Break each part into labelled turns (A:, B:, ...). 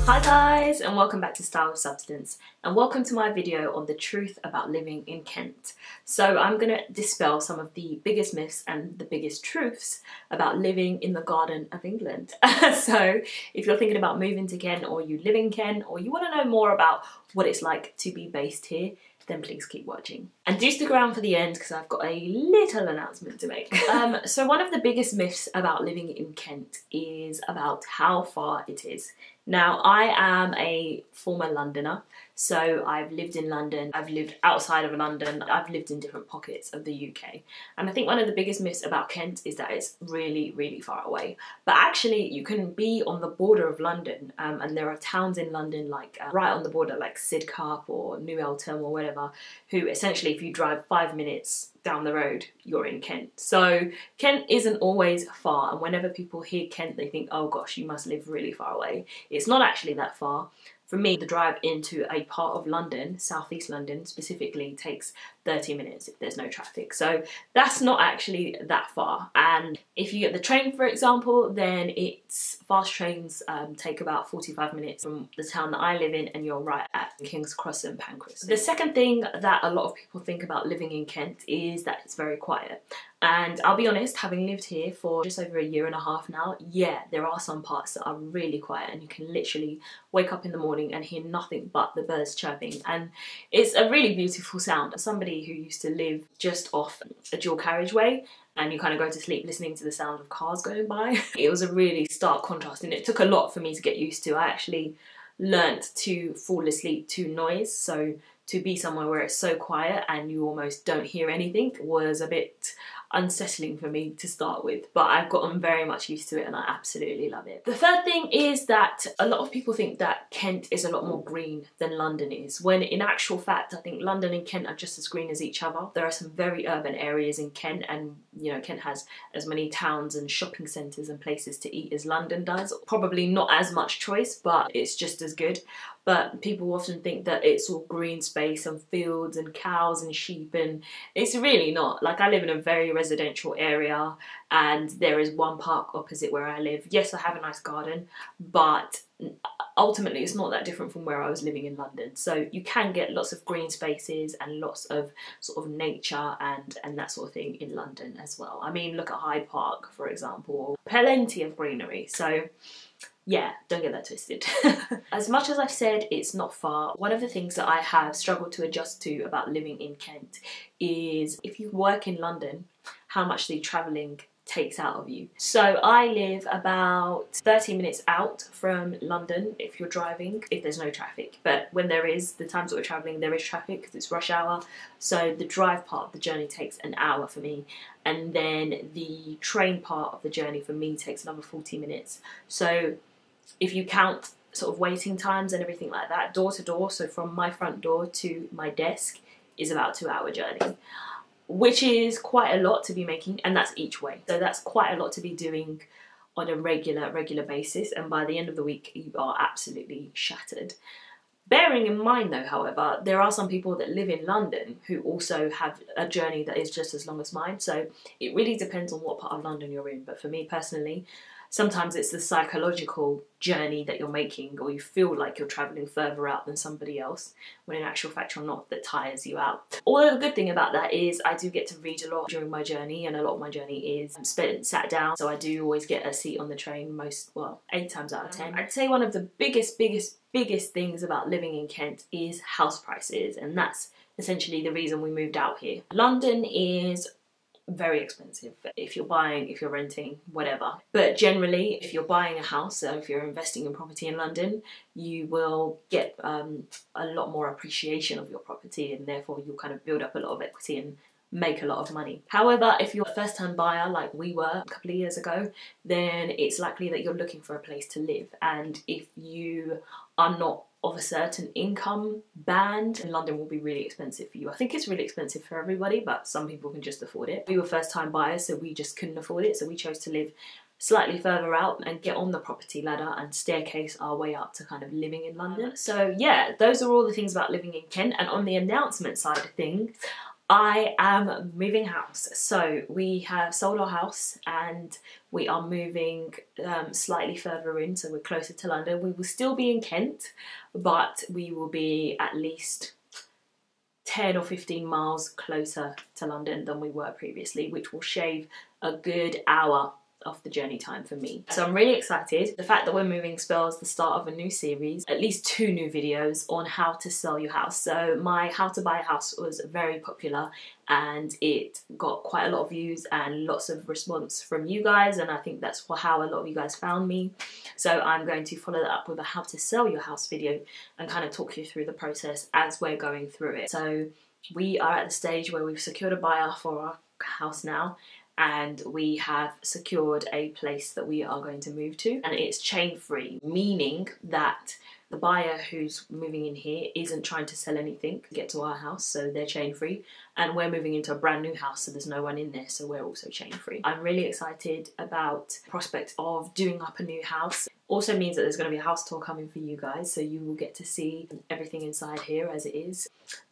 A: Hi guys, and welcome back to Style with Substance, and welcome to my video on the truth about living in Kent. So I'm going to dispel some of the biggest myths and the biggest truths about living in the Garden of England. So if you're thinking about moving to Kent, or you live in Kent, or you want to know more about what it's like to be based here, then please keep watching. And do stick around for the end because I've got a little announcement to make. So one of the biggest myths about living in Kent is about how far it is. Now, I am a former Londoner, so I've lived in London, I've lived outside of London, I've lived in different pockets of the UK. And I think one of the biggest myths about Kent is that it's really, really far away. But actually, you can be on the border of London, and there are towns in London like right on the border, like Sidcup or New Eltham or whatever, who essentially, if you drive 5 minutes down the road, you're in Kent. So Kent isn't always far, and whenever people hear Kent, they think, oh gosh, you must live really far away. It's not actually that far. For me, the drive into a part of London, southeast London specifically, takes 30 minutes if there's no traffic. So that's not actually that far. And if you get the train, for example, then it's fast trains take about 45 minutes from the town that I live in, and you're right at King's Cross and Pancras. The second thing that a lot of people think about living in Kent is that it's very quiet. And I'll be honest, having lived here for just over a year and a half now, yeah, there are some parts that are really quiet, and you can literally wake up in the morning and hear nothing but the birds chirping, and it's a really beautiful sound. As somebody who used to live just off a dual carriageway, and you kind of go to sleep listening to the sound of cars going by, it was a really stark contrast, and it took a lot for me to get used to. I actually learnt to fall asleep to noise, so to be somewhere where it's so quiet and you almost don't hear anything was a bit unsettling for me to start with, but I've gotten very much used to it and I absolutely love it. The third thing is that a lot of people think that Kent is a lot more green than London is, when in actual fact I think London and Kent are just as green as each other. There are some very urban areas in Kent, and you know, Kent has as many towns and shopping centres and places to eat as London does. Probably not as much choice, but it's just as good. But people often think that it's all green space and fields and cows and sheep, and it's really not. Like, I live in a very residential area and there is one park opposite where I live. Yes, I have a nice garden, but ultimately it's not that different from where I was living in London. So you can get lots of green spaces and lots of sort of nature and that sort of thing in London as well. I mean, look at Hyde Park, for example. Plenty of greenery. So yeah, don't get that twisted. As much as I've said it's not far, one of the things that I have struggled to adjust to about living in Kent is if you work in London, how much the travelling takes out of you. So I live about 30 minutes out from London if you're driving, if there's no traffic. But when there is, the times that we're travelling, there is traffic because it's rush hour. So the drive part of the journey takes an hour for me. And then the train part of the journey for me takes another 40 minutes. So if you count sort of waiting times and everything like that, door to door, so from my front door to my desk is about a 2-hour journey, which is quite a lot to be making, and that's each way. So that's quite a lot to be doing on a regular basis, and by the end of the week you are absolutely shattered. Bearing in mind though, however, there are some people that live in London who also have a journey that is just as long as mine, so it really depends on what part of London you're in. But for me personally, sometimes it's the psychological journey that you're making, or you feel like you're travelling further out than somebody else, when in actual fact you're not, that tires you out. Although the good thing about that is I do get to read a lot during my journey, and a lot of my journey is sat down, so I do always get a seat on the train 8 times out of 10. I'd say one of the biggest things about living in Kent is house prices, and that's essentially the reason we moved out here. London is very expensive if you're buying, if you're renting, whatever. But generally, if you're buying a house, so if you're investing in property in London, you will get a lot more appreciation of your property, and therefore you'll kind of build up a lot of equity and make a lot of money. However, if you're a first-time buyer like we were a couple of years ago, then it's likely that you're looking for a place to live. And if you are not of a certain income band, London will be really expensive for you. I think it's really expensive for everybody, but some people can just afford it. We were first-time buyers, so we just couldn't afford it, so we chose to live slightly further out and get on the property ladder and staircase our way up to kind of living in London. So yeah, those are all the things about living in Kent. And on the announcement side of things, I am moving house. So we have sold our house and we are moving slightly further in, so we're closer to London. We will still be in Kent, but we will be at least 10 or 15 miles closer to London than we were previously, which will shave a good hour off the journey time for me. So I'm really excited. The fact that we're moving spells the start of a new series, at least 2 new videos on how to sell your house. So my how to buy a house was very popular and it got quite a lot of views and lots of response from you guys, and I think that's how a lot of you guys found me. So I'm going to follow that up with a how to sell your house video and kind of talk you through the process as we're going through it. So we are at the stage where we've secured a buyer for our house now, and we have secured a place that we are going to move to, and it's chain free, meaning that the buyer who's moving in here isn't trying to sell anything to get to our house, so they're chain free, and we're moving into a brand new house, so there's no one in there, so we're also chain free. I'm really excited about the prospect of doing up a new house. Also means that there's going to be a house tour coming for you guys, so you will get to see everything inside here as it is,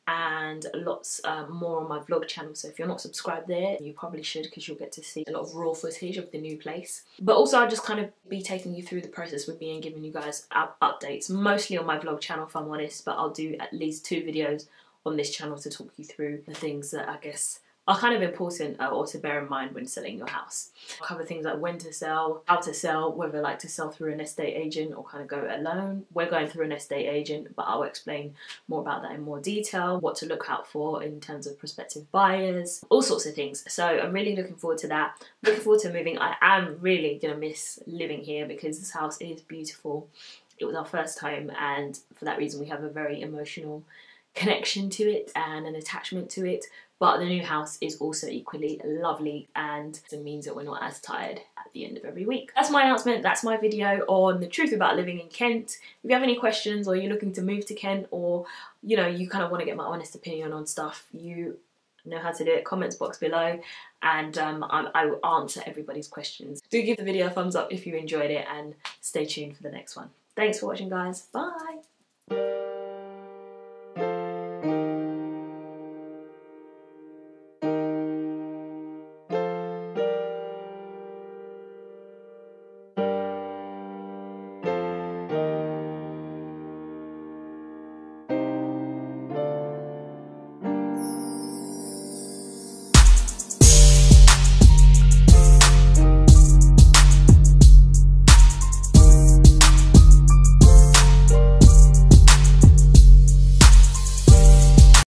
A: and lots more on my vlog channel. So if you're not subscribed there, you probably should, because you'll get to see a lot of raw footage of the new place. But also I'll just kind of be taking you through the process with me and giving you guys updates, mostly on my vlog channel if I'm honest, but I'll do at least 2 videos on this channel to talk you through the things that I guess are kind of important or to bear in mind when selling your house. I'll cover things like when to sell, how to sell, whether like to sell through an estate agent or kind of go alone. We're going through an estate agent, but I'll explain more about that in more detail, what to look out for in terms of prospective buyers, all sorts of things. So I'm really looking forward to that. Looking forward to moving. I am really gonna miss living here because this house is beautiful. It was our first home, and for that reason we have a very emotional connection to it and an attachment to it. But the new house is also equally lovely, and it means that we're not as tired at the end of every week. That's my announcement, that's my video on the truth about living in Kent. If you have any questions or you're looking to move to Kent, or you know, you kind of want to get my honest opinion on stuff, you know how to do it, comments box below, and I will answer everybody's questions. Do give the video a thumbs up if you enjoyed it, and stay tuned for the next one. Thanks for watching guys, bye!